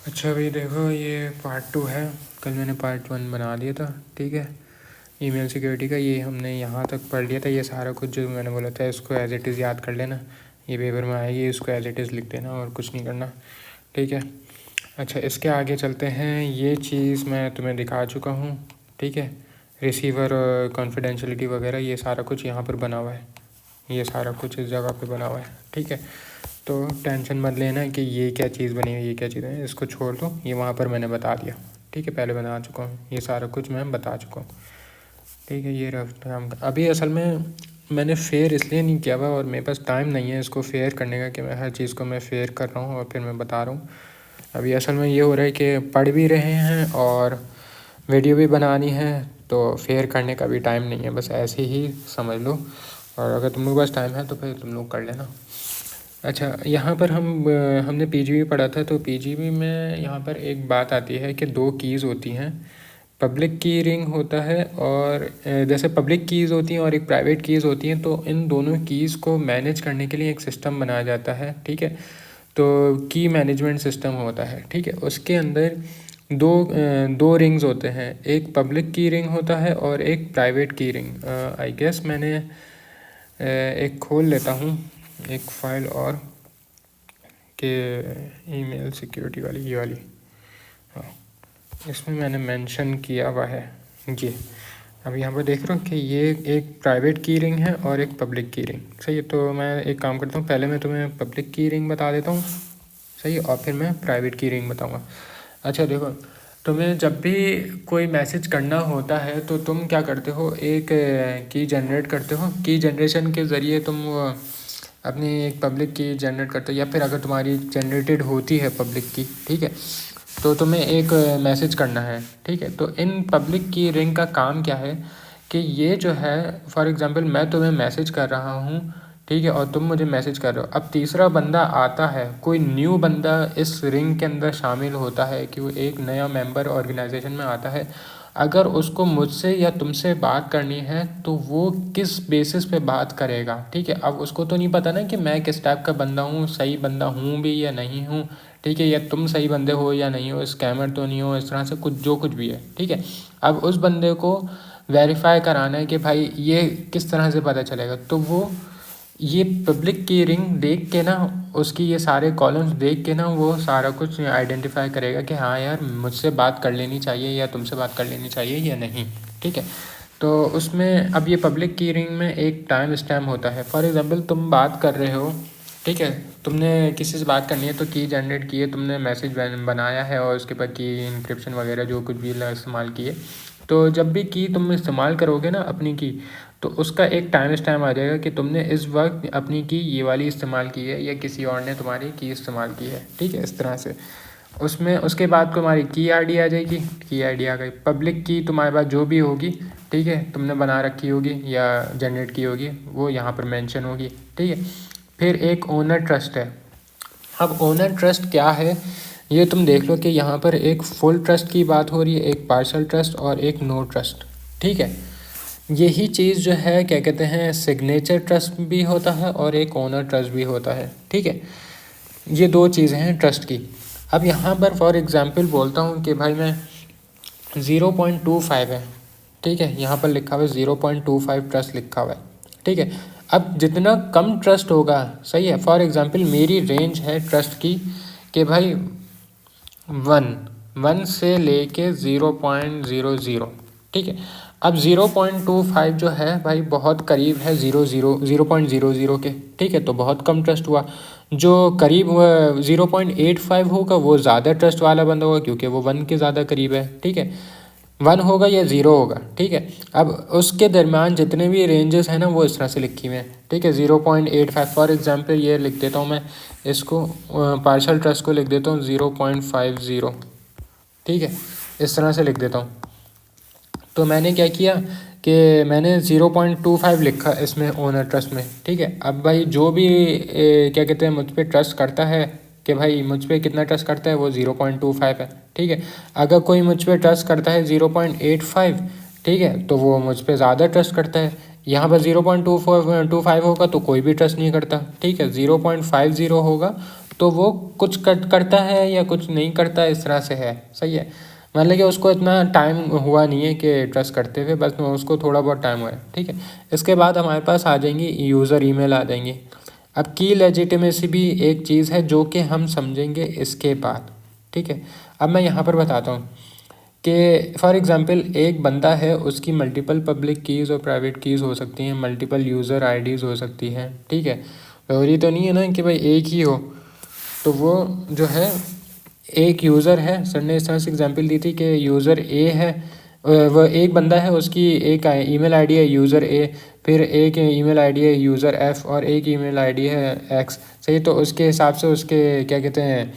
अच्छा भाई देखो, ये पार्ट 2 है। कल मैंने पार्ट 1 बना दिया था, ठीक है। ईमेल सिक्योरिटी का ये हमने यहाँ तक पढ़ लिया था। ये सारा कुछ जो मैंने बोला था इसको एज इट इज़ याद कर लेना। ये पेपर में आएगी, इसको एज इट इज़ लिख देना और कुछ नहीं करना, ठीक है। अच्छा, इसके आगे चलते हैं। ये चीज़ मैं तुम्हें दिखा चुका हूँ, ठीक है। रिसीवर कॉन्फिडेंशियलिटी वगैरह ये सारा कुछ यहाँ पर बना हुआ है। ये सारा कुछ इस जगह पे बना हुआ है, ठीक है। तो टेंशन मत लेना कि ये क्या चीज़ बनी हुई है, ये क्या चीज़ है, इसको छोड़ दो। ये वहाँ पर मैंने बता दिया, ठीक है। पहले बता चुका हूँ, ये सारा कुछ मैं बता चुका हूँ, ठीक है। ये काम का अभी असल में मैंने फेयर इसलिए नहीं किया हुआ, और मेरे पास टाइम नहीं है इसको फेयर करने का कि मैं हर चीज़ को मैं फेयर कर रहा हूँ और फिर मैं बता रहा हूँ। अभी असल में ये हो रहा है कि पढ़ भी रहे हैं और वीडियो भी बनानी है, तो फेयर करने का भी टाइम नहीं है। बस ऐसे ही समझ लो, और अगर तुम लोग के पास टाइम है तो फिर तुम लोग कर लेना। अच्छा, यहाँ पर हमने पीजीबी पढ़ा था, तो पीजीबी में यहाँ पर एक बात आती है कि 2 कीज़ होती हैं। पब्लिक की रिंग होता है, और जैसे पब्लिक कीज़ होती हैं और एक प्राइवेट कीज़ होती हैं, तो इन दोनों कीज़ को मैनेज करने के लिए एक सिस्टम बनाया जाता है, ठीक है। तो की मैनेजमेंट सिस्टम होता है, ठीक है। उसके अंदर दो रिंग्स होते हैं, एक पब्लिक की रिंग होता है और एक प्राइवेट की रिंग। आई गेस मैंने एक खोल लेता हूँ एक फ़ाइल और के ईमेल सिक्योरिटी वाली, ये वाली। हाँ, इसमें मैंने मेंशन किया हुआ है ये। अब यहाँ पर देख रहे हो कि ये एक प्राइवेट की रिंग है और एक पब्लिक की रिंग, सही है। तो मैं एक काम करता हूँ, पहले मैं तुम्हें पब्लिक की रिंग बता देता हूँ, सही है, और फिर मैं प्राइवेट की रिंग बताऊँगा। अच्छा देखो, तुम्हें जब भी कोई मैसेज करना होता है तो तुम क्या करते हो, एक की जनरेट करते हो। की जनरेशन के ज़रिए तुम अपनी एक पब्लिक की जनरेट करते हो, या फिर अगर तुम्हारी जनरेटेड होती है पब्लिक की, ठीक है, तो तुम्हें एक मैसेज करना है, ठीक है। तो इन पब्लिक की रिंग का काम क्या है कि ये जो है, फॉर एग्ज़ाम्पल मैं तुम्हें मैसेज कर रहा हूँ, ठीक है, और तुम मुझे मैसेज कर रहे हो। अब तीसरा बंदा आता है, कोई न्यू बंदा इस रिंग के अंदर शामिल होता है, कि वो एक नया मेंबर ऑर्गेनाइजेशन में आता है। अगर उसको मुझसे या तुमसे बात करनी है तो वो किस बेसिस पे बात करेगा, ठीक है। अब उसको तो नहीं पता ना कि मैं किस टाइप का बंदा हूँ, सही बंदा हूँ भी या नहीं हूँ, ठीक है, या तुम सही बंदे हो या नहीं हो, स्कैमर तो नहीं हो, इस तरह से कुछ जो कुछ भी है, ठीक है। अब उस बंदे को वेरीफाई कराना है कि भाई ये किस तरह से पता चलेगा, तो वो ये पब्लिक की रिंग देख के ना, उसकी ये सारे कॉलम्स देख के ना, वो सारा कुछ आइडेंटिफाई करेगा कि हाँ यार मुझसे बात कर लेनी चाहिए या तुमसे बात कर लेनी चाहिए या नहीं, ठीक है। तो उसमें अब ये पब्लिक की रिंग में एक टाइम स्टैम्प होता है। फॉर एग्ज़ाम्पल तुम बात कर रहे हो, ठीक है, तुमने किसी से बात करनी है तो की जनरेट की है, तुमने मैसेज बनाया है और उसके बाद की इंक्रिप्शन वगैरह जो कुछ भी इस्तेमाल किए। तो जब भी की तुम इस्तेमाल करोगे ना अपनी की, तो उसका एक टाइम स्टैम्प आ जाएगा कि तुमने इस वक्त अपनी की ये वाली इस्तेमाल की है या किसी और ने तुम्हारी की इस्तेमाल की है, ठीक है, इस तरह से। उसमें उसके बाद तुम्हारी की आईडी आ जाएगी, की आईडी आ गई। पब्लिक की तुम्हारे पास जो भी होगी, ठीक है, तुमने बना रखी होगी या जनरेट की होगी, वो यहाँ पर मेंशन होगी, ठीक है। फिर एक ओनर ट्रस्ट है। अब ओनर ट्रस्ट क्या है, ये तुम देख लो कि यहाँ पर एक फुल ट्रस्ट की बात हो रही है, एक पार्शल ट्रस्ट और एक नो ट्रस्ट, ठीक है। यही चीज़ जो है क्या कहते हैं, सिग्नेचर ट्रस्ट भी होता है और एक ओनर ट्रस्ट भी होता है, ठीक है। ये 2 चीज़ें हैं ट्रस्ट की। अब यहाँ पर फॉर एग्ज़ाम्पल बोलता हूँ कि भाई मैं 0.25 है, ठीक है, यहाँ पर लिखा हुआ है 0.25 ट्रस्ट लिखा हुआ है, ठीक है। अब जितना कम ट्रस्ट होगा, सही है, फॉर एग्ज़ाम्पल मेरी रेंज है ट्रस्ट की कि भाई 1 से लेके 0.00, ठीक है। अब 0.25 जो है भाई बहुत करीब है 0.00 के, ठीक है, तो बहुत कम ट्रस्ट हुआ। जो करीब 0.85 होगा वो ज़्यादा ट्रस्ट वाला बंदा होगा, क्योंकि वो 1 के ज़्यादा करीब है, ठीक है। 1 होगा या 0 होगा, ठीक है। अब उसके दरमियान जितने भी रेंजेस हैं ना, वो इस तरह से लिखी हुई हैं, ठीक है। 0.85 फॉर एग्जांपल ये लिख देता हूँ मैं, इसको पार्शल ट्रस्ट को लिख देता हूँ 0.50, ठीक है, इस तरह से लिख देता हूँ। तो मैंने क्या किया कि मैंने 0.25 लिखा इसमें ओनर ट्रस्ट में, ठीक है। अब भाई जो भी क्या कहते हैं मुझ पर ट्रस्ट करता है, कि भाई मुझ पर कितना ट्रस्ट करता है, वो 0.25 है, ठीक है। अगर कोई मुझ पर ट्रस्ट करता है 0.85, ठीक है, तो वो मुझ पर ज़्यादा ट्रस्ट करता है। यहाँ पर 0.25 होगा तो कोई भी ट्रस्ट नहीं करता, ठीक है। 0.50 होगा तो वो कुछ करता है या कुछ नहीं करता, इस तरह से है। सही है, मतलब कि उसको इतना टाइम हुआ नहीं है कि ट्रस्ट करते हुए, बस उसको थोड़ा बहुत टाइम हुआ है। ठीक है, इसके बाद हमारे पास आ जाएंगी यूज़र ईमेल आ जाएंगी। अब की लेजिटिमेसी भी एक चीज़ है जो कि हम समझेंगे इसके बाद। ठीक है, अब मैं यहाँ पर बताता हूँ कि फॉर एग्ज़ाम्पल एक बंदा है, उसकी मल्टीपल पब्लिक कीज़ और प्राइवेट कीज़ हो सकती हैं, मल्टीपल यूज़र आईडीज़ हो सकती हैं। ठीक है, ज़रूरी तो नहीं है ना कि भाई एक ही हो। तो वो जो है एक यूज़र है, सर ने इस तरह से एग्जांपल दी थी कि यूज़र ए है, वह एक बंदा है, उसकी एक ईमेल आईडी है यूज़र ए, फिर एक ईमेल आईडी है यूज़र एफ़ और एक ईमेल आईडी है एक्स। सही, तो उसके हिसाब से उसके क्या कहते हैं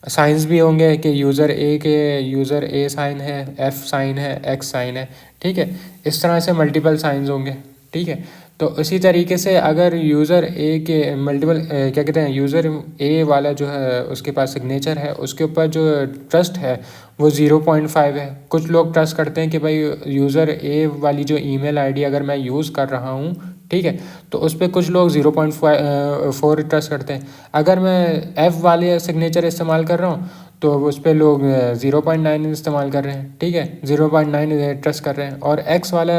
साइंस भी होंगे कि यूज़र ए के यूज़र ए साइन है, एफ़ साइन है, एक्स साइन है। ठीक है, इस तरह से मल्टीपल साइंस होंगे। ठीक है, तो इसी तरीके से अगर यूज़र ए के मल्टीपल क्या कहते हैं यूज़र ए वाला जो है उसके पास सिग्नेचर है, उसके ऊपर जो ट्रस्ट है वो 0.5 है। कुछ लोग ट्रस्ट करते हैं कि भाई यूज़र ए वाली जो ईमेल आईडी अगर मैं यूज़ कर रहा हूँ, ठीक है, तो उस पर कुछ लोग 0.4 ट्रस्ट करते हैं। अगर मैं एफ़ वाले सिग्नेचर इस्तेमाल कर रहा हूँ तो उस पर लोग 0.9 इस्तेमाल कर रहे हैं। ठीक है, 0.9 ट्रस्ट कर रहे हैं। और एक्स वाला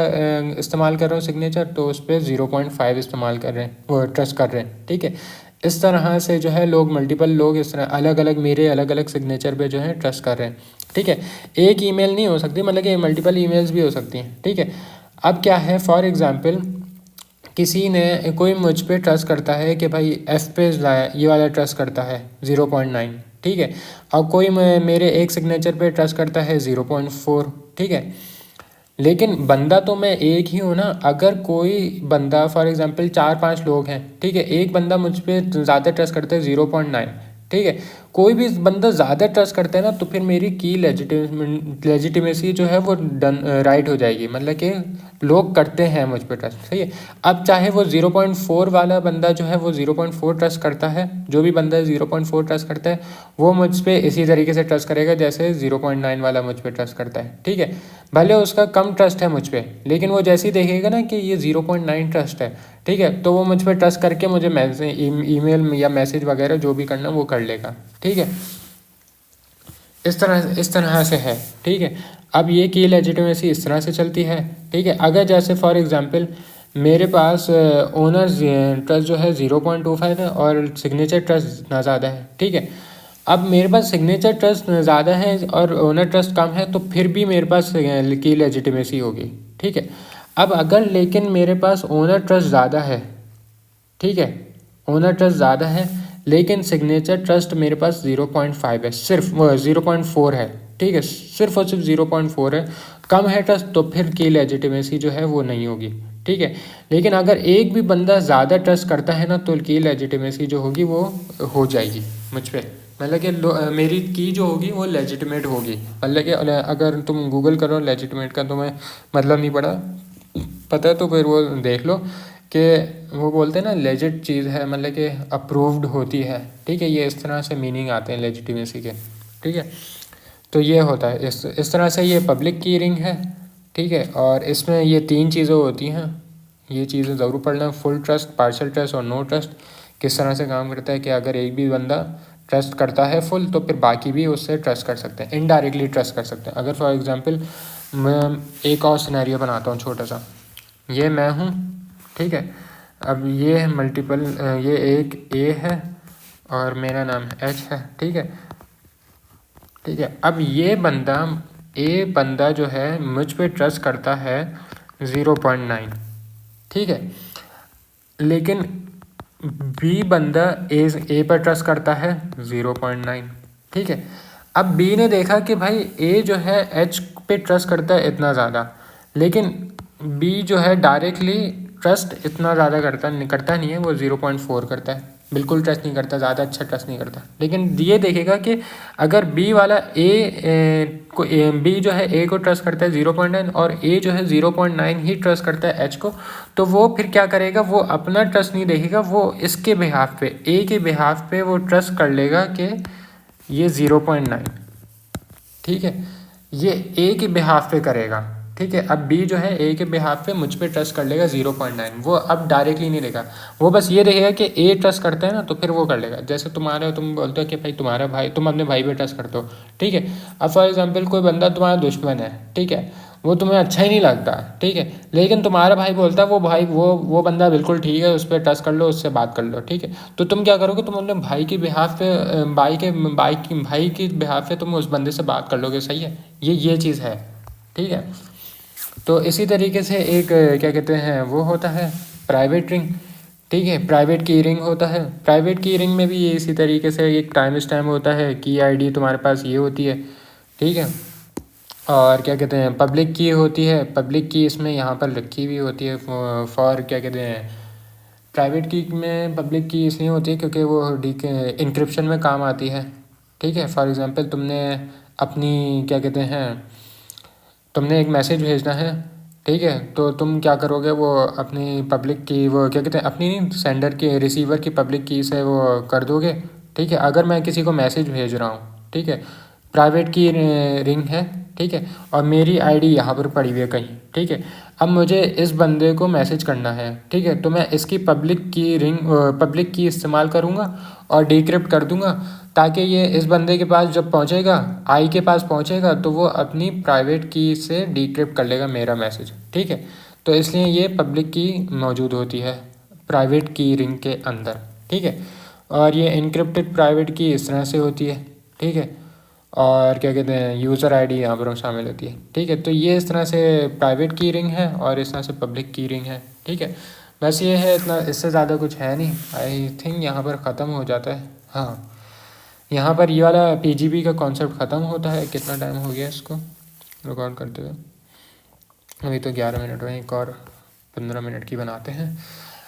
इस्तेमाल कर रहा हूँ सिग्नेचर, तो उस पर 0.5 इस्तेमाल कर रहे हैं, वो ट्रस्ट कर रहे हैं। ठीक है, इस तरह से जो है लोग मल्टीपल लोग इस तरह अलग अलग मेरे अलग अलग सिग्नेचर पे जो है ट्रस्ट कर रहे हैं। ठीक है, एक ईमेल नहीं हो सकती, मतलब कि मल्टीपल ईमेल्स भी हो सकती हैं। ठीक है, अब क्या है, फॉर एग्ज़ाम्पल किसी ने कोई मुझ पे ट्रस्ट करता है कि भाई एफ़ पे ये वाला ट्रस्ट करता है 0.9। ठीक है, अब कोई मेरे एक सिग्नेचर पे ट्रस्ट करता है 0.4। ठीक है, लेकिन बंदा तो मैं एक ही हूँ ना। अगर कोई बंदा फॉर एग्जांपल 4-5 लोग हैं, ठीक है, एक बंदा मुझ पे ज़्यादा ट्रस्ट करता है 0.9। ठीक है, कोई भी बंदा ज़्यादा ट्रस्ट करता है ना, तो फिर मेरी की लेजिटिमेसी जो है वो डन राइट हो जाएगी, मतलब कि लोग करते हैं मुझ पे ट्रस्ट। सही है, अब चाहे वो 0.4 वाला बंदा जो है वो 0.4 ट्रस्ट करता है, जो भी बंदा 0.4 ट्रस्ट करता है वो मुझ पे इसी तरीके से ट्रस्ट करेगा जैसे 0.9 वाला मुझ पे ट्रस्ट करता है। ठीक है, भले उसका कम ट्रस्ट है मुझ पे, लेकिन वो जैसे ही देखेगा ना कि ये 0.9 ट्रस्ट है, ठीक है, तो वो मुझ पे ट्रस्ट करके मुझे ईमेल या मैसेज वगैरह जो भी करना वो कर लेगा। ठीक है, इस तरह से है। ठीक है, अब ये की लेजिटिमेसी इस तरह से चलती है। ठीक है, अगर जैसे फॉर एग्जांपल मेरे पास ओनर ट्रस्ट जो है 0.25 है और सिग्नेचर ट्रस्ट ना ज़्यादा है। ठीक है, अब मेरे पास सिग्नेचर ट्रस्ट ज़्यादा है और ओनर ट्रस्ट कम है, तो फिर भी मेरे पास की लेजिटिमेसी होगी। ठीक है, अब अगर लेकिन मेरे पास ओनर ट्रस्ट ज़्यादा है, ठीक है, ओनर ट्रस्ट ज़्यादा है लेकिन सिग्नेचर ट्रस्ट मेरे पास 0.5 है, सिर्फ 0.4 है। ठीक है, सिर्फ और सिर्फ 0.4 है, कम है ट्रस्ट, तो फिर की लेजिटिमेसी जो है वो नहीं होगी। ठीक है, लेकिन अगर एक भी बंदा ज़्यादा ट्रस्ट करता है ना, तो की लेजिटिमेसी जो होगी वो हो जाएगी मुझ पर, मतलब कि मेरी की जो होगी वो लेजिटिमेट होगी। मतलब कि अगर तुम गूगल करो लेजिटिमेट का, तुम्हें मतलब नहीं पता तो फिर वो देख लो कि वो बोलते हैं ना लेजिट चीज़ है, मतलब कि अप्रूव्ड होती है। ठीक है, ये इस तरह से मीनिंग आते हैं लेजिटिमेसी के। ठीक है, तो ये होता है इस तरह से ये पब्लिक की रिंग है। ठीक है, और इसमें ये 3 चीज़ें होती हैं, ये चीज़ें ज़रूर पढ़ना, फुल ट्रस्ट, पार्शियल ट्रस्ट और नो ट्रस्ट किस तरह से काम करता है कि अगर एक भी बंदा ट्रस्ट करता है फुल, तो फिर बाकी भी उससे ट्रस्ट कर सकते हैं, इनडायरेक्टली ट्रस्ट कर सकते हैं। अगर फॉर एग्जांपल मैं एक और सिनेरियो बनाता हूँ छोटा सा, ये मैं हूँ, ठीक है, अब ये है मल्टीपल, ये एक ए है और मेरा नाम एच है। ठीक है, ठीक है, अब ये बंदा जो है मुझ पे ट्रस्ट करता है 0.9। ठीक है, लेकिन बी बंदा ए पर ट्रस्ट करता है 0.9। ठीक है, अब बी ने देखा कि भाई ए जो है एच पे ट्रस्ट करता है इतना ज़्यादा, लेकिन बी जो है डायरेक्टली ट्रस्ट इतना ज़्यादा करता नहीं है, वो 0.4 करता है, बिल्कुल ट्रस्ट नहीं करता, ज़्यादा अच्छा ट्रस्ट नहीं करता। लेकिन ये देखेगा कि अगर बी वाला बी जो है ए को ट्रस्ट करता है 0.9 और ए जो है 0.9 ही ट्रस्ट करता है एच को, तो वो फिर क्या करेगा, वो अपना ट्रस्ट नहीं देखेगा, वो इसके बिहाफ पे, ए के बिहाफ पे वो ट्रस्ट कर लेगा कि ये 0.9, ठीक है, ये ए के बिहाफ पे करेगा। ठीक है। अब बी जो है ए के बिहाफ पे मुझ पे ट्रस्ट कर लेगा 0.9, वो अब डायरेक्टली नहीं देगा, वो बस ये रहेगा कि ए ट्रस्ट करते हैं ना तो फिर वो कर लेगा। जैसे तुम बोलते हो कि भाई तुम्हारा भाई, तुम अपने भाई पे ट्रस्ट करते हो, ठीक है। अब फॉर एग्जाम्पल कोई बंदा तुम्हारा दुश्मन है, ठीक है, वो तुम्हें अच्छा ही नहीं लगता, ठीक है, लेकिन तुम्हारा भाई बोलता है वो भाई वो बंदा बिल्कुल ठीक है, उस पर ट्रस्ट कर लो, उससे बात कर लो, ठीक है। तो तुम क्या करोगे, तुम अपने भाई की बिहाफ पे भाई की बिहाफ पे तुम उस बंदे से बात कर लोगे, सही है। ये चीज़ है, ठीक है। तो इसी तरीके से एक क्या कहते हैं वो होता है प्राइवेट रिंग, ठीक है, प्राइवेट की रिंग होता है। प्राइवेट की रिंग में भी ये इसी तरीके से एक टाइम स्टैम्प होता है, की आईडी तुम्हारे पास ये होती है, ठीक है। और क्या कहते हैं पब्लिक की होती है, पब्लिक की इसमें यहाँ पर रखी हुई होती है फॉर क्या कहते हैं, प्राइवेट की में पब्लिक की इसलिए होती है क्योंकि वो इंक्रिप्शन में काम आती है, ठीक है। फॉर एग्ज़ाम्पल तुमने अपनी क्या कहते हैं तुमने एक मैसेज भेजना है, ठीक है, तो तुम क्या करोगे, वो अपनी पब्लिक की वो क्या कहते हैं अपनी सेंडर की रिसीवर की पब्लिक की से वो कर दोगे, ठीक है। अगर मैं किसी को मैसेज भेज रहा हूँ, ठीक है, प्राइवेट की रिंग है, ठीक है, और मेरी आईडी यहाँ पर पड़ी हुई है कहीं, ठीक है। अब मुझे इस बंदे को मैसेज करना है, ठीक है, तो मैं इसकी पब्लिक की इस्तेमाल करूँगा और डिक्रिप्ट कर दूँगा, ताकि ये इस बंदे के पास जब पहुँचेगा, आई के पास पहुँचेगा, तो वो अपनी प्राइवेट की से डिक्रिप्ट कर लेगा मेरा मैसेज, ठीक है। तो इसलिए ये पब्लिक की मौजूद होती है प्राइवेट की रिंग के अंदर, ठीक है। और ये इनक्रिप्टेड प्राइवेट की इस तरह से होती है, ठीक है। और क्या कहते हैं यूज़र आईडी यहाँ पर शामिल होती है, ठीक है। तो ये इस तरह से प्राइवेट की रिंग है और इस तरह से पब्लिक की रिंग है, ठीक है। बस ये है, इतना, इससे ज़्यादा कुछ है नहीं। आई थिंक यहाँ पर ख़त्म हो जाता है। हाँ, यहाँ पर ये वाला पीजीपी का कॉन्सेप्ट ख़त्म होता है। कितना टाइम हो गया इसको रिकॉर्ड करते हुए? अभी तो 11 मिनट हुए, एक और 15 मिनट की बनाते हैं।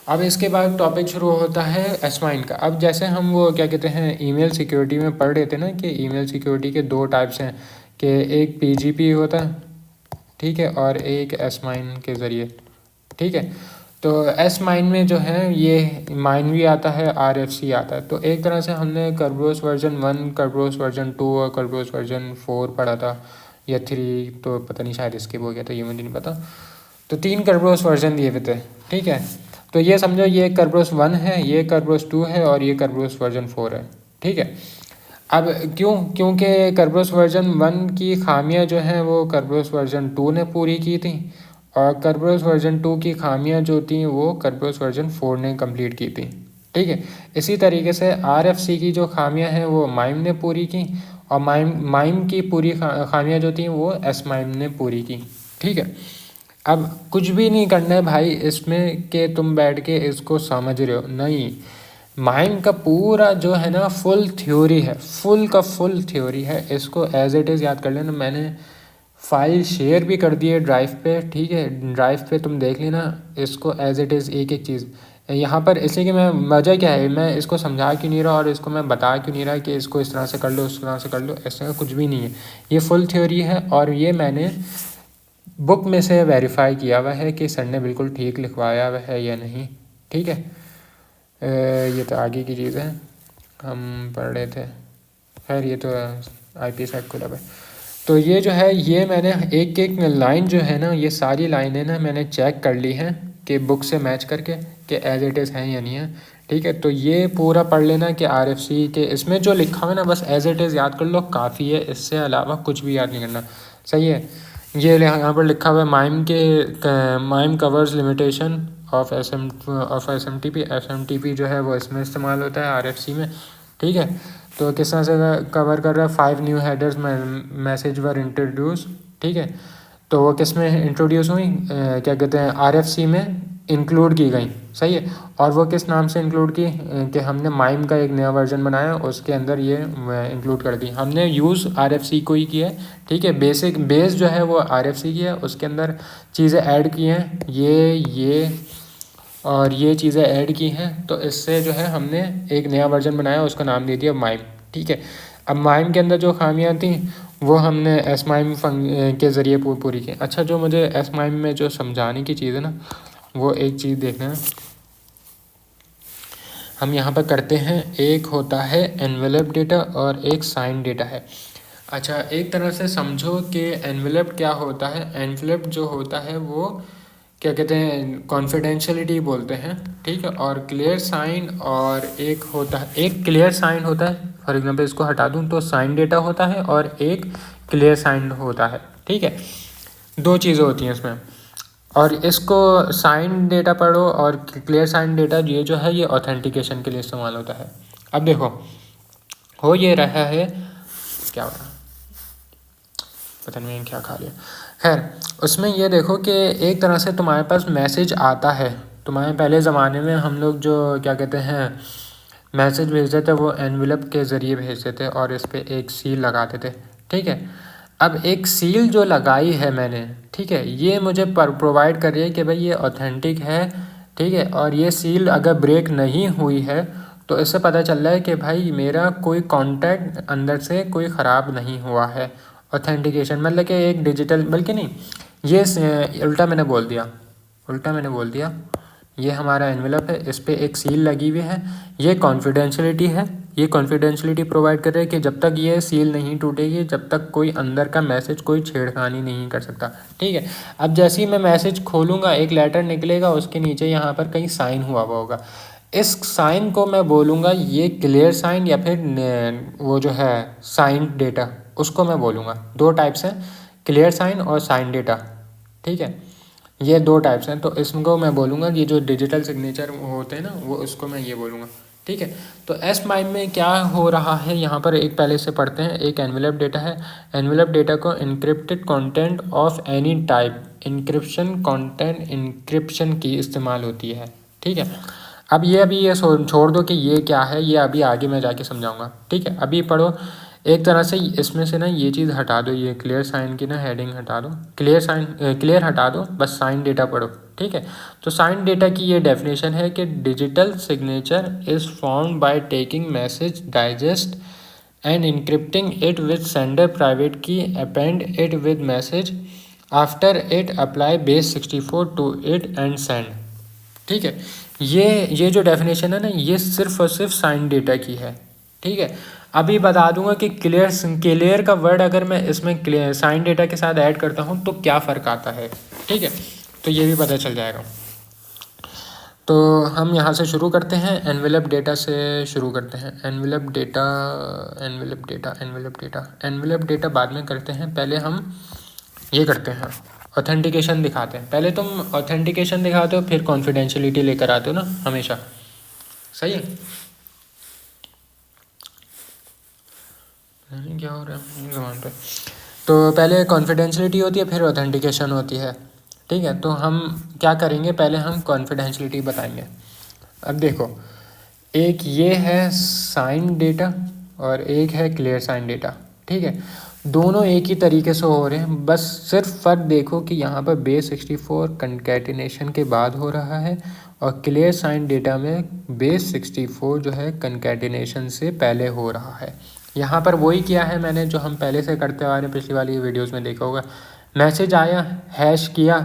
अब इसके बाद टॉपिक शुरू होता है एसमाइन का। अब जैसे हम वो क्या कहते हैं ईमेल सिक्योरिटी में पढ़ रहे थे ना कि ईमेल सिक्योरिटी के 2 टाइप्स हैं, कि एक पीजीपी होता है, ठीक है, और एक एसमाइन के ज़रिए, ठीक है। तो एसमाइन में जो है ये माइन भी आता है, आरएफसी आता है। तो एक तरह से हमने कर्बरोस वर्जन 1, कर्बरोस वर्जन 2 और कर्बरोस वर्जन 4 पढ़ा था, या 3 तो पता नहीं, शायद स्किप हो गया, तो ये मुझे नहीं पता। तो 3 कर्बरोस वर्जन दिए हुए थे, ठीक है। तो ये समझो ये कर्बरोस 1 है, ये कर्बरोस 2 है और ये कर्बरोस वर्जन 4 है, ठीक है। अब क्योंकि कर्बरोस वर्जन 1 की खामियां जो हैं वो कर्बरोस वर्जन 2 ने पूरी की थी, और कर्बरोस वर्जन 2 की खामियां जो थी वो कर्बरोस वर्जन 4 ने कंप्लीट की थी, ठीक है। इसी तरीके से आरएफसी की जो खामियां हैं वो माइम ने पूरी की, और माइम की पूरी खामियां जो थी वो एसमाइम ने पूरी की, ठीक है। अब कुछ भी नहीं करना है भाई इसमें कि तुम बैठ के इसको समझ रहे हो, नहीं। माइम का पूरा जो है ना फुल थ्योरी है, फुल का फुल थ्योरी है, इसको एज इट इज़ याद कर लेना। मैंने फाइल शेयर भी कर दी है ड्राइव पे, ठीक है, ड्राइव पे तुम देख लेना इसको एज इट इज़, एक एक चीज़ यहाँ पर। इसलिए कि मैं मज़ा क्या है, मैं इसको समझा क्यों नहीं रहा और इसको मैं बता क्यों नहीं रहा कि इसको इस तरह से कर लो, उस तरह से कर लो, इस तरह कुछ भी नहीं है। ये फुल थ्योरी है और ये मैंने बुक में से वेरीफाई किया हुआ है कि सर ने बिल्कुल ठीक लिखवाया हुआ है या नहीं, ठीक है। ये तो आगे की चीज़ है, हम पढ़ रहे थे। खैर ये तो आईपीएस एक्ट खुला है। तो ये जो है ये मैंने एक एक लाइन जो है ना, ये सारी लाइनें ना मैंने चेक कर ली हैं कि बुक से मैच करके कि एज इट इज़ हैं या नहीं है, ठीक है। तो ये पूरा पढ़ लेना कि आरएफसी के इसमें जो लिखा हुआ है ना, बस एज इट इज़ याद कर लो, काफ़ी है, इससे अलावा कुछ भी याद नहीं करना, सही है। ये यहाँ पर लिखा हुआ है mime covers limitation of SMTP जो है वो इसमें इस्तेमाल होता है आरएफसी में, ठीक है। तो किस तरह से कवर कर रहा है, 5 न्यू हेडर्स मैसेज वर इंट्रोड्यूस, ठीक है। तो वो किस में इंट्रोड्यूस हुई, क्या कहते हैं आरएफसी में इंक्लूड की गई, सही है। और वो किस नाम से इंक्लूड की, कि हमने माइम का एक नया वर्जन बनाया, उसके अंदर ये इंक्लूड कर दी। हमने यूज़ आरएफसी को ही किया है, ठीक है। बेस जो है वो आरएफसी की है, उसके अंदर चीज़ें ऐड की हैं, ये और ये चीज़ें ऐड की हैं। तो इससे जो है हमने एक नया वर्जन बनाया, उसका नाम दे दिया माइम, ठीक है। अब माइम के अंदर जो खामियां थी वो हमने एस माइम के ज़रिए पूरी की। अच्छा, जो मुझे एस माइम में जो समझाने की चीज़ है ना, वो एक चीज़ देखना, हम यहाँ पर करते हैं, एक होता है एनवेलप डेटा और एक साइन डेटा है। अच्छा, एक तरह से समझो कि एनवेलप क्या होता है। एनवेलप जो होता है वो क्या कहते हैं, कॉन्फिडेंशियलिटी बोलते हैं, ठीक है। और क्लियर साइन और एक होता है, एक क्लियर साइन होता है, फॉर एग्जांपल इसको हटा दूं तो साइन डेटा होता है और एक क्लियर साइन होता है, ठीक है। दो चीज़ें होती हैं इसमें। और इसको साइन डेटा पढ़ो और क्लियर साइन डेटा ये जो है ये ऑथेंटिकेशन के लिए इस्तेमाल होता है। अब देखो हो ये रहा है, क्या हो रहा है पता नहीं मैंने क्या खा लिया। खैर, उसमें ये देखो कि एक तरह से तुम्हारे पास मैसेज आता है। तुम्हारे पहले ज़माने में हम लोग जो क्या कहते हैं मैसेज भेजते थे वो एनवेलप के ज़रिए भेजते थे और इस पर एक सील लगाते थे, ठीक है। अब एक सील जो लगाई है मैंने, ठीक है, ये मुझे प्रोवाइड कर रही है कि भाई ये ऑथेंटिक है, ठीक है। और ये सील अगर ब्रेक नहीं हुई है तो इससे पता चल रहा है कि भाई मेरा कोई कॉन्टैक्ट अंदर से कोई ख़राब नहीं हुआ है। ऑथेंटिकेशन मतलब कि एक डिजिटल, बल्कि नहीं, ये उल्टा मैंने बोल दिया, ये हमारा एनवेलप है, इस पर एक सील लगी हुई है, ये कॉन्फिडेंशियलिटी है। ये कॉन्फिडेंशियलिटी प्रोवाइड कर रहे हैं कि जब तक ये सील नहीं टूटेगी जब तक कोई अंदर का मैसेज कोई छेड़खानी नहीं कर सकता, ठीक है। अब जैसे ही मैं मैसेज खोलूँगा एक लेटर निकलेगा, उसके नीचे यहाँ पर कहीं साइन हुआ होगा। इस साइन को मैं बोलूँगा ये क्लियर साइन या फिर वो जो है साइन डेटा, उसको मैं बोलूँगा। दो टाइप्स हैं, क्लियर साइन और साइन डेटा, ठीक है। ये दो टाइप्स हैं, तो इसको मैं बोलूँगा ये जो डिजिटल सिग्नेचर होते हैं ना वो, उसको मैं ये बोलूँगा, ठीक है। तो एस माइम में क्या हो रहा है यहाँ पर, एक पहले से पढ़ते हैं। एक एनवेलप डेटा है। एनवेलप डेटा को encrypted content of any type, encryption content encryption की इस्तेमाल होती है, ठीक है। अब ये अभी ये छोड़ दो कि ये क्या है, ये अभी आगे मैं जाके समझाऊंगा, ठीक है। अभी पढ़ो एक तरह से इसमें से ना ये चीज़ हटा दो, ये क्लियर साइन की ना हेडिंग हटा दो, क्लियर हटा दो, बस साइन डेटा पढ़ो, ठीक है। तो साइन डेटा की ये डेफिनेशन है कि digital signature is formed by taking message digest and encrypting it with sender private key, append it with message, after it apply base 64 to it and send, ठीक है। ये जो डेफिनेशन है ना ये सिर्फ और सिर्फ साइन डेटा की है, ठीक है। अभी बता दूंगा कि क्लियर का वर्ड अगर मैं इसमें साइन डेटा के साथ ऐड करता हूँ तो क्या फ़र्क आता है, ठीक है। तो ये भी पता चल जाएगा। तो हम यहाँ से शुरू करते हैं, एनवेलप डेटा से शुरू करते हैं। एनवेलप डेटा बाद में करते हैं, पहले हम ये करते हैं ऑथेंटिकेशन दिखाते हैं। पहले तुम ऑथेंटिकेशन दिखाते हो फिर कॉन्फिडेंशियलिटी लेकर आते हो ना हमेशा, सही है। नहीं क्या हो रहा है ज़बान पे। तो पहले कॉन्फिडेंशियलिटी होती है फिर ऑथेंटिकेशन होती है, ठीक है। तो हम क्या करेंगे, पहले हम कॉन्फिडेंशियलिटी बताएंगे। अब देखो एक ये है साइन डेटा और एक है क्लियर साइन डेटा, ठीक है। दोनों एक ही तरीके से हो रहे हैं, बस सिर्फ फ़र्क देखो कि यहाँ पर बेस 64 कंकैटिनेशन के बाद हो रहा है और क्लियर साइन डेटा में बेस 64 जो है कंकैटिनेशन से पहले हो रहा है। यहाँ पर वही किया है मैंने जो हम पहले से करते आ रहे हैं, पिछली वाली वीडियोस में देखा होगा। मैसेज आया, हैश किया,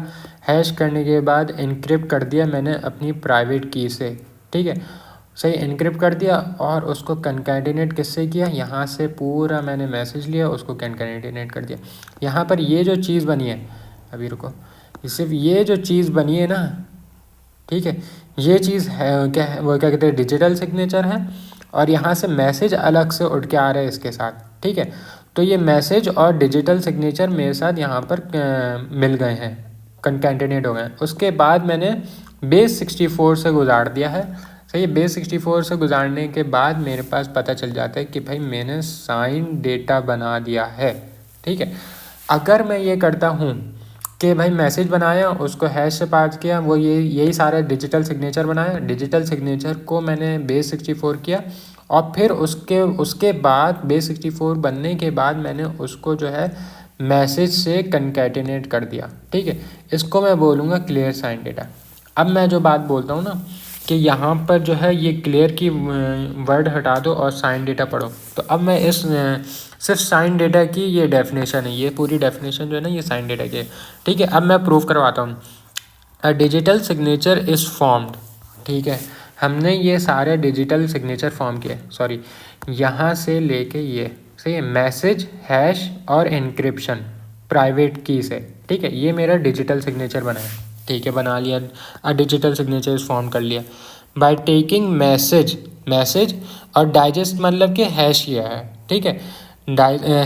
हैश करने के बाद इनक्रिप्ट कर दिया मैंने अपनी प्राइवेट की से, ठीक है। सही इनक्रिप्ट कर दिया और उसको कंकैटिनेट किससे किया, यहाँ से पूरा मैंने मैसेज लिया उसको कंकैटिनेट कर दिया। यहाँ पर ये जो चीज़ बनी है, अभी रुको, सिर्फ ये जो चीज़ बनी है ना, ठीक है, ये चीज़ है क्या है, वो क्या कहते हैं डिजिटल सिग्नेचर है। और यहाँ से मैसेज अलग से उठ के आ रहा है इसके साथ, ठीक है। तो ये मैसेज और डिजिटल सिग्नेचर मेरे साथ यहाँ पर मिल गए हैं, कंकैटिनेट हो गए। उसके बाद मैंने बेस 64 से गुजार दिया है, सही है। बेस 64 से गुजारने के बाद मेरे पास पता चल जाता है कि भाई मैंने साइन डेटा बना दिया है, ठीक है। अगर मैं ये करता हूँ कि भाई मैसेज बनाया उसको हैश से पास किया, वो यही सारा डिजिटल सिग्नेचर बनाया, डिजिटल सिग्नेचर को मैंने बेस 64 किया और फिर उसके बाद बेस 64 बनने के बाद मैंने उसको जो है मैसेज से कंकैटिनेट कर दिया, ठीक है। इसको मैं बोलूँगा क्लियर साइन डेटा। अब मैं जो बात बोलता हूँ ना कि यहाँ पर जो है ये क्लियर की वर्ड हटा दो और साइन डेटा पढ़ो, तो अब मैं इस सिर्फ साइन डेटा की ये डेफिनेशन है, ये पूरी डेफिनेशन जो है ना ये साइन डेटा की है, ठीक है। अब मैं प्रूव करवाता हूँ। A digital signature is formed, ठीक है। हमने ये सारे डिजिटल सिग्नेचर फॉर्म किए, सॉरी यहाँ से लेके ये सही है, मैसेज, हैश और इनक्रिप्शन प्राइवेट की से, ठीक है। ये मेरा डिजिटल सिग्नेचर बना है, ठीक है, बना लिया, डिजिटल सिग्नेचर फॉर्म कर लिया बाय टेकिंग मैसेज और डाइजेस्ट मतलब कि हैश किया है, ठीक है,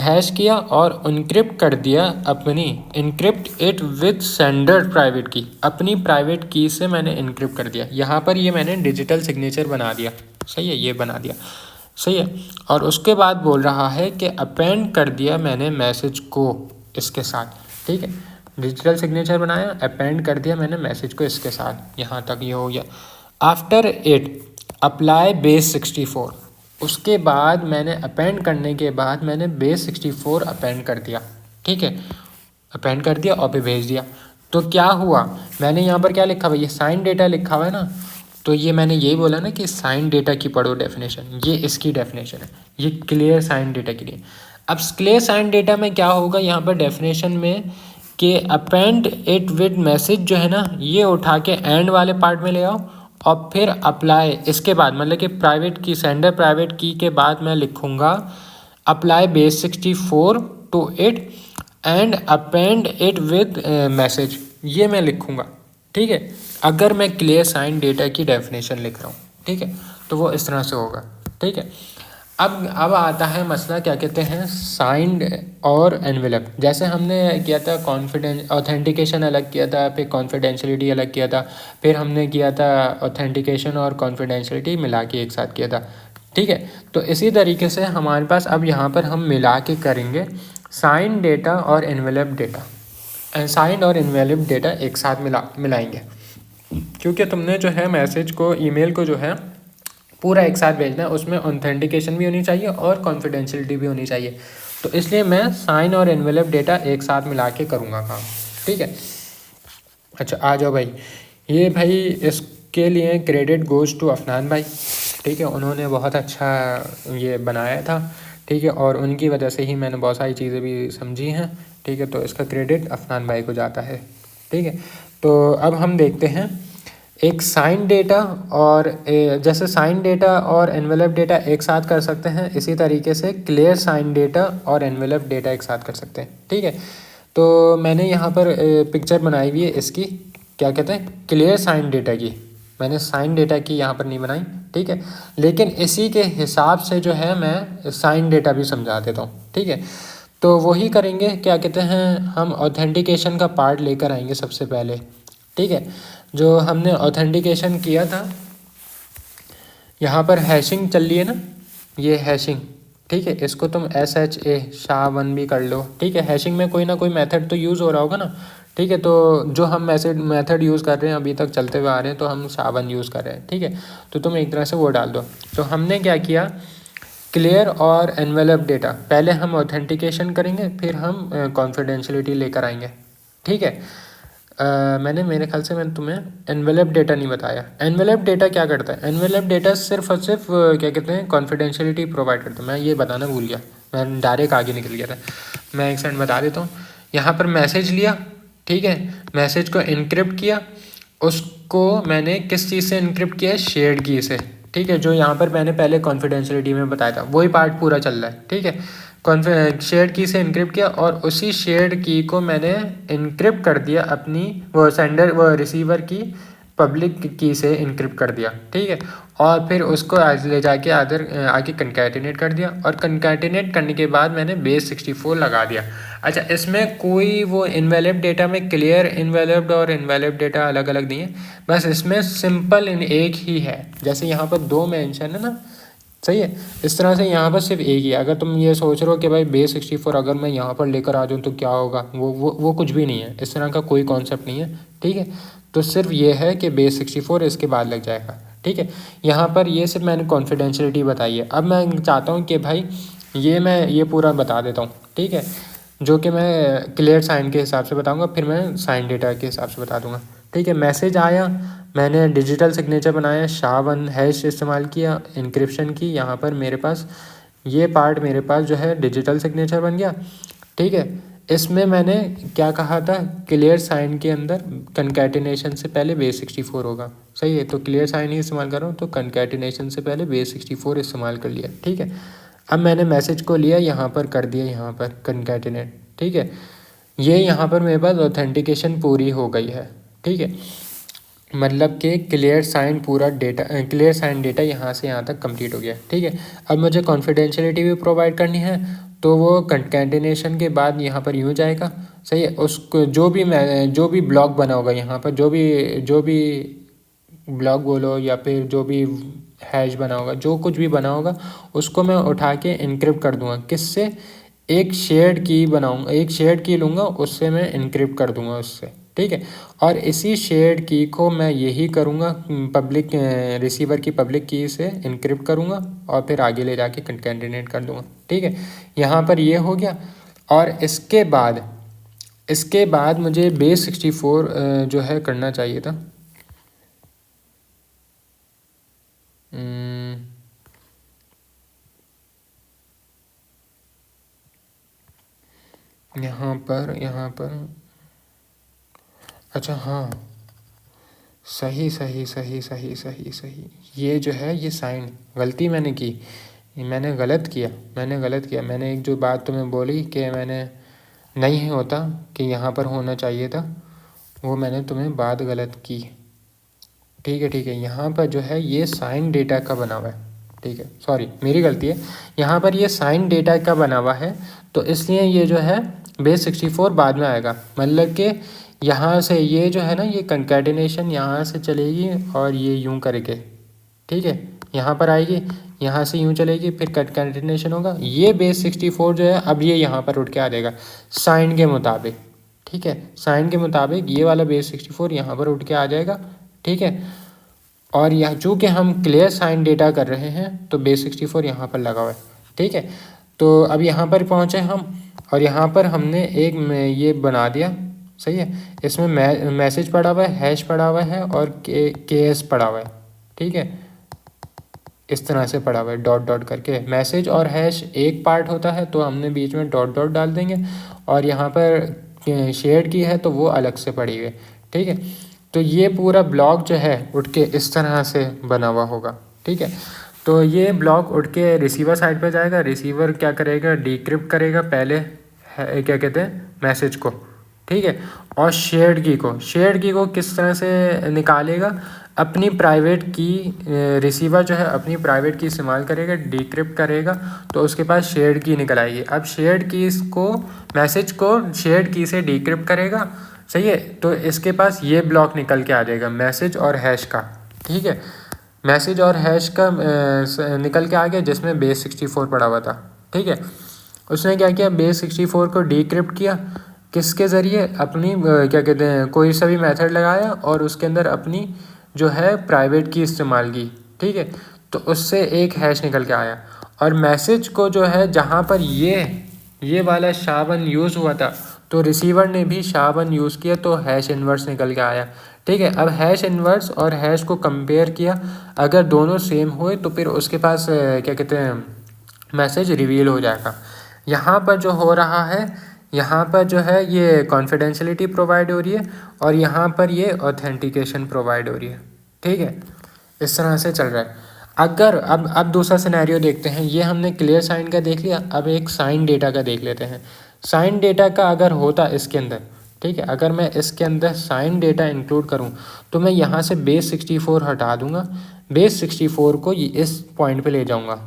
हैश किया और इनक्रिप्ट कर दिया अपनी, encrypt it with sender private की, अपनी प्राइवेट की से मैंने इनक्रिप्ट कर दिया। यहाँ पर ये मैंने डिजिटल सिग्नेचर बना दिया, सही है, ये बना दिया, सही है। और उसके बाद बोल रहा है कि अपेंड कर दिया मैंने मैसेज को इसके साथ, ठीक है, डिजिटल सिग्नेचर बनाया, अपेंड कर दिया मैंने मैसेज को इसके साथ, यहाँ तक ये हो गया। आफ्टर इट अप्लाई बेस 64, उसके बाद मैंने अपेंड करने के बाद मैंने बेस 64 अपेंड कर दिया, ठीक है, अपेंड कर दिया और फिर भेज दिया। तो क्या हुआ, मैंने यहाँ पर क्या लिखा हुआ है, ये साइन डेटा लिखा हुआ है ना, तो ये मैंने यही बोला ना कि साइन डेटा की पढ़ो डेफिनेशन, ये इसकी डेफिनेशन है, ये क्लियर साइन डेटा के लिए। अब क्लियर साइन डेटा में क्या होगा यहाँ पर डेफिनेशन में कि अपेंड इट विद मैसेज जो है ना, ये उठा के एंड वाले पार्ट में ले आओ और फिर अप्लाई, इसके बाद मतलब कि प्राइवेट की, सेंडर प्राइवेट की के बाद मैं लिखूँगा apply base 64 to it and append it with message, ये मैं लिखूँगा, ठीक है, अगर मैं क्लियर साइन डेटा की डेफिनेशन लिख रहा हूँ, ठीक है, तो वो इस तरह से होगा, ठीक है। अब आता है मसला, क्या कहते हैं, साइंड और एनवेलप। जैसे हमने किया था ऑथेंटिकेशन अलग किया था, फिर कॉन्फिडेंशियलिटी अलग किया था, फिर हमने किया था ऑथेंटिकेशन और कॉन्फिडेंशियलिटी मिला के एक साथ किया था, ठीक है। तो इसी तरीके से हमारे पास अब यहाँ पर हम मिला के करेंगे साइन डेटा और एनवेलप डेटा, साइन और एनवेलप डेटा एक साथ मिलाएंगे, क्योंकि तुमने जो है मैसेज को, ईमेल को जो है पूरा एक साथ भेजना है, उसमें ऑथेंटिकेशन भी होनी चाहिए और कॉन्फिडेंशियलिटी भी होनी चाहिए, तो इसलिए मैं साइन और एनवेलप डेटा एक साथ मिला के करूँगा काम, ठीक है। अच्छा आ जाओ भाई, ये भाई इसके लिए क्रेडिट गोज़ टू अफनान भाई, ठीक है, उन्होंने बहुत अच्छा ये बनाया था, ठीक है, और उनकी वजह से ही मैंने बहुत सारी चीज़ें भी समझी हैं, ठीक है, तो इसका क्रेडिट अफनान भाई को जाता है, ठीक है। तो अब हम देखते हैं एक साइन डेटा और जैसे साइन डेटा और एनवेलप डेटा एक साथ कर सकते हैं, इसी तरीके से क्लियर साइन डेटा और एनवेलप डेटा एक साथ कर सकते हैं, ठीक है। तो मैंने यहाँ पर पिक्चर बनाई हुई है इसकी, क्या कहते हैं, क्लियर साइन डेटा की, मैंने साइन डेटा की यहाँ पर नहीं बनाई, ठीक है, लेकिन इसी के हिसाब से जो है मैं साइन डेटा भी समझा देता हूँ, ठीक है। तो वही करेंगे, क्या कहते हैं, हम ऑथेंटिकेशन का पार्ट लेकर आएंगे सबसे पहले, ठीक है। जो हमने ऑथेंटिकेशन किया था, यहाँ पर हैशिंग चल रही है ना, ये हैशिंग, ठीक है, इसको तुम SHA SHA-1 भी कर लो, ठीक है। हैशिंग में कोई ना कोई मेथड तो यूज़ हो रहा होगा ना, ठीक है, तो जो हम मेथड यूज़ कर रहे हैं अभी तक चलते हुए आ रहे हैं, तो हम SHA-1 यूज़ कर रहे हैं, ठीक है। तो तुम एक तरह से वो डाल दो। तो हमने क्या किया, क्लियर और एनवेलप डेटा, पहले हम ऑथेंटिकेशन करेंगे, फिर हम कॉन्फिडेंशियलिटी लेकर आएंगे, ठीक है। मैंने मेरे ख्याल से मैंने तुम्हें एनवेलप डेटा नहीं बताया। एनवेलप डेटा क्या करता है, एनवेलप डेटा सिर्फ और सिर्फ क्या कहते हैं, कॉन्फिडेंशियलिटी प्रोवाइड करता है। मैं ये बताना भूल गया, मैं डायरेक्ट आगे निकल गया था, मैं एक सेकंड बता देता हूँ। यहाँ पर मैसेज लिया, ठीक है, मैसेज को इनक्रिप्ट किया, उसको मैंने किस चीज़ से इनक्रिप्ट किया है, शेयर्ड की से, ठीक है, जो यहाँ पर मैंने पहले कॉन्फिडेंशियलिटी में बताया था, वही पार्ट पूरा चल रहा है, ठीक है। शेयर्ड की से इनक्रिप्ट किया और उसी शेयर्ड की को मैंने इनक्रिप्ट कर दिया अपनी वो सेंडर वो रिसीवर की पब्लिक की से इनक्रिप्ट कर दिया, ठीक है। और फिर उसको ले जाके आगे कंकैटिनेट कर दिया, और कंकैटिनेट करने के बाद मैंने बेस 64 लगा दिया। अच्छा, इसमें कोई वो इनवैलिड डेटा में क्लियर इनवैलिड और इनवैलिड डेटा अलग अलग नहीं है, बस इसमें सिंपल एक ही है। जैसे यहाँ पर 2 मेंशन है ना, सही है, इस तरह से यहाँ पर सिर्फ एक ही है। अगर तुम ये सोच रहे हो कि भाई बेस 64 अगर मैं यहाँ पर लेकर आ जाऊँ तो क्या होगा, वो कुछ भी नहीं है, इस तरह का कोई कॉन्सेप्ट नहीं है, ठीक है। तो सिर्फ ये है कि बेस 64 इसके बाद लग जाएगा, ठीक है। यहाँ पर ये सिर्फ मैंने कॉन्फिडेंशियलिटी बताई है। अब मैं चाहता हूँ कि भाई मैं ये पूरा बता देता हूँ, ठीक है, जो कि मैं क्लियर साइन के हिसाब से बताऊँगा, फिर मैं साइन डेटा के हिसाब से बता दूँगा, ठीक है। मैसेज आया, मैंने डिजिटल सिग्नेचर बनाया, SHA-1 हैश इस्तेमाल किया, इनक्रिप्शन की, यहाँ पर मेरे पास ये पार्ट मेरे पास जो है डिजिटल सिग्नेचर बन गया, ठीक है। इसमें मैंने क्या कहा था, क्लियर साइन के अंदर कंकैटिनेशन से पहले बेस 64 होगा, सही है, तो क्लियर साइन ही इस्तेमाल कर रहा हूँ, तो कंकैटिनेशन से पहले बेस 64 इस्तेमाल कर लिया, ठीक है। अब मैंने मैसेज को लिया, यहाँ पर कर दिया, यहाँ पर कंकैटिनेट, ठीक है। ये यहाँ पर मेरे पास ऑथेंटिकेशन पूरी हो गई है, ठीक है। मतलब कि क्लियर साइन पूरा डेटा, क्लियर साइन डेटा यहाँ से यहाँ तक कंप्लीट हो गया, ठीक है। अब मुझे कॉन्फिडेंशियलिटी भी प्रोवाइड करनी है, तो वो कंकैटिनेशन के बाद यहाँ पर यूँ जाएगा, सही है। उसको जो भी ब्लॉक बना होगा यहाँ पर, जो भी ब्लॉक बोलो या फिर जो भी हैश बना होगा, जो कुछ भी बना होगा, उसको मैं उठा के इनक्रिप्ट कर दूंगा। किससे? एक शेयर्ड की बनाऊंगा, एक शेयर्ड की लूँगा, उससे मैं इनक्रिप्ट कर दूंगा उससे, ठीक है। और इसी शेयर्ड की को मैं यही करूँगा, पब्लिक रिसीवर की पब्लिक की से इनक्रिप्ट करूँगा और फिर आगे ले जाके कंकैटिनेट कर दूँगा, ठीक है। यहाँ पर ये हो गया। और इसके बाद मुझे बेस 64 जो है करना चाहिए था। यहाँ पर अच्छा, हाँ, सही सही सही सही सही सही। ये जो है, ये साइन गलती मैंने की, मैंने गलत किया। मैंने एक जो बात तुम्हें बोली कि मैंने नहीं होता कि यहाँ पर होना चाहिए था, वो मैंने तुम्हें बात गलत की, ठीक है। यहाँ पर जो है ये साइन डेटा का बना हुआ है, ठीक है, सॉरी मेरी गलती है। यहाँ पर ये साइन डेटा का बना हुआ है, तो इसलिए ये जो है बेस 64 बाद में आएगा। मतलब कि यहाँ से ये जो है ना, ये कंकैटिनेशन यहाँ से चलेगी और ये यूँ करके, ठीक है, यहाँ पर आएगी, यहाँ से यूँ चलेगी, फिर कंकैटिनेशन होगा। ये बेस 64 जो है, अब ये यहाँ पर उठ के आ जाएगा साइन के मुताबिक, ठीक है। साइन के मुताबिक ये वाला बेस 64 यहाँ पर उठ के आ जाएगा, ठीक है। और यहाँ चूँकि हम क्लियर साइन डेटा कर रहे हैं, तो बेस 64 यहाँ पर लगा हुआ है, ठीक है। तो अब यहाँ पर पहुँचे हम, और यहाँ पर हमने एक ये बना दिया, सही है। इसमें मैसेज पड़ा हुआ है, हैश पड़ा हुआ है और केएस पड़ा हुआ है, ठीक है। इस तरह से पड़ा हुआ है डॉट डॉट करके। मैसेज और हैश एक पार्ट होता है, तो हमने बीच में डॉट डॉट डाल देंगे, और यहाँ पर शेयर्ड की है तो वो अलग से पड़ी हुई है, ठीक है। तो ये पूरा ब्लॉक जो है उठ के इस तरह से बना हुआ होगा, ठीक है। तो ये ब्लॉक उठ के रिसीवर साइड पे जाएगा। रिसीवर क्या करेगा? डिक्रिप्ट करेगा पहले क्या कहते हैं, मैसेज को, ठीक है। और शेयर्ड की को किस तरह से निकालेगा? अपनी प्राइवेट की, रिसीवर जो है अपनी प्राइवेट की इस्तेमाल करेगा, डिक्रिप्ट करेगा, तो उसके पास शेयर्ड की निकल आएगी। अब शेयर्ड की को, मैसेज को शेयर्ड की से डिक्रिप्ट करेगा, सही है। तो इसके पास ये ब्लॉक निकल के आ जाएगा मैसेज और हैश का, ठीक है। मैसेज और हैश का निकल के आ गया, जिसमें बेस 64 पड़ा हुआ था, ठीक है। उसने क्या किया? बेस 64 को डिक्रिप्ट किया, किसके ज़रिए? अपनी क्या कहते हैं, कोई सा भी मेथड लगाया और उसके अंदर अपनी जो है प्राइवेट की इस्तेमाल की, ठीक है। तो उससे एक हैश निकल के आया। और मैसेज को जो है, जहाँ पर ये वाला SHA-1 यूज़ हुआ था, तो रिसीवर ने भी SHA-1 यूज़ किया, तो हैश इन्वर्स निकल के आया, ठीक है। अब हैश इन्वर्स और हैश को कंपेयर किया, अगर दोनों सेम हुए तो फिर उसके पास क्या कहते हैं, मैसेज रिवील हो जाएगा। यहाँ पर जो हो रहा है, यहाँ पर जो है ये कॉन्फिडेंशियलिटी प्रोवाइड हो रही है, और यहाँ पर ये ऑथेंटिकेशन प्रोवाइड हो रही है, ठीक है। इस तरह से चल रहा है। अगर अब दूसरा सिनेरियो देखते हैं। ये हमने क्लियर साइन का देख लिया, अब एक साइन डेटा का देख लेते हैं। साइन डेटा का अगर होता इसके अंदर, ठीक है, अगर मैं इसके अंदर साइन डेटा इंक्लूड करूँ, तो मैं यहाँ से बेस 64 हटा दूँगा, बेस 64 को इस पॉइंट पे ले जाऊँगा,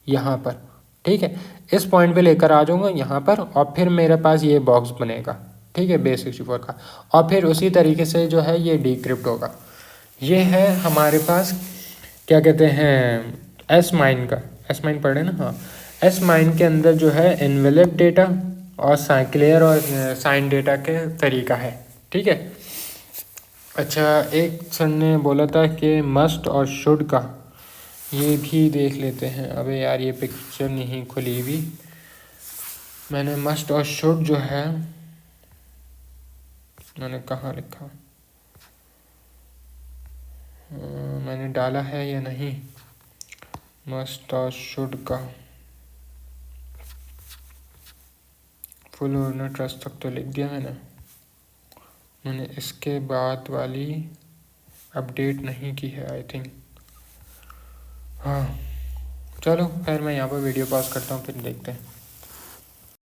यहाँ पर, ठीक है। इस पॉइंट पे लेकर आ जाऊँगा यहाँ पर, और फिर मेरे पास ये बॉक्स बनेगा, ठीक है, बेस 64 का। और फिर उसी तरीके से जो है ये डिक्रिप्ट होगा। ये है हमारे पास क्या कहते हैं, एस माइन का। एस माइन पढ़े ना? हाँ, एस माइन के अंदर जो है एनवेलप डेटा और क्लियर और साइन डेटा के तरीका है, ठीक है। अच्छा, एक सर ने बोला था कि मस्ट और शुड का, ये भी देख लेते हैं। अबे यार, ये पिक्चर नहीं खुली हुई। मैंने मस्ट और शुड जो है, मैंने कहाँ लिखा, मैंने डाला है या नहीं, मस्ट और शुड का फुल और न ट्रस्ट तक तो लिख दिया मैंने इसके बाद वाली अपडेट नहीं की है, आई थिंक। हाँ, चलो खैर मैं यहाँ पर वीडियो पॉज करता हूँ, फिर देखते हैं।